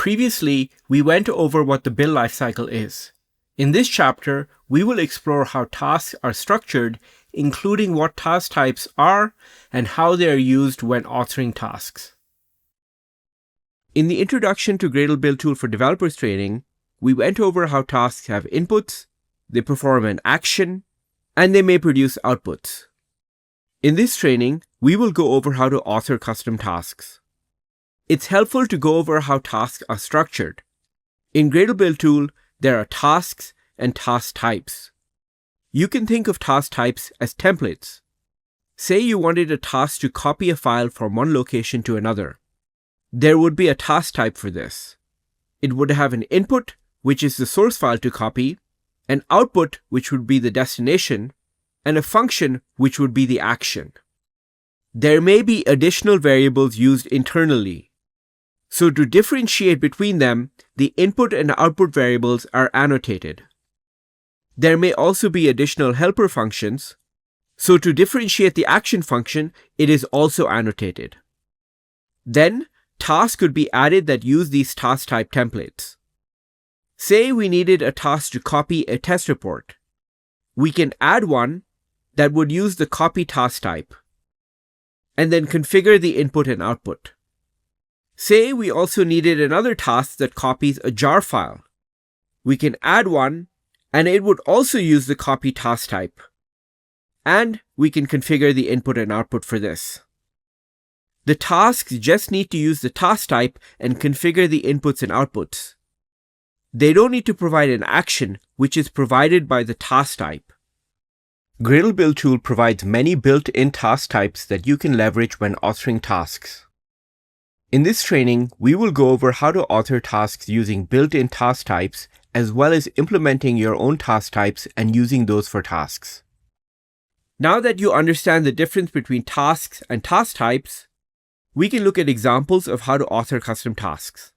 Previously, we went over what the build lifecycle is. In this chapter, we will explore how tasks are structured, including what task types are and how they are used when authoring tasks. In the Introduction to Gradle Build Tool for Developers training, we went over how tasks have inputs, they perform an action, and they may produce outputs. In this training, we will go over how to author custom tasks. It's helpful to go over how tasks are structured. In Gradle Build Tool, there are tasks and task types. You can think of task types as templates. Say you wanted a task to copy a file from one location to another. There would be a task type for this. It would have an input, which is the source file to copy, an output, which would be the destination, and a function, which would be the action. There may be additional variables used internally. So to differentiate between them, the input and output variables are annotated. There may also be additional helper functions. So to differentiate the action function, it is also annotated. Then, tasks could be added that use these task type templates. Say we needed a task to copy a test report. We can add one that would use the copy task type, and then configure the input and output. Say we also needed another task that copies a jar file. We can add one, and it would also use the copy task type. And we can configure the input and output for this. The tasks just need to use the task type and configure the inputs and outputs. They don't need to provide an action, which is provided by the task type. Gradle Build Tool provides many built-in task types that you can leverage when authoring tasks. In this training, we will go over how to author tasks using built-in task types, as well as implementing your own task types and using those for tasks. Now that you understand the difference between tasks and task types, we can look at examples of how to author custom tasks.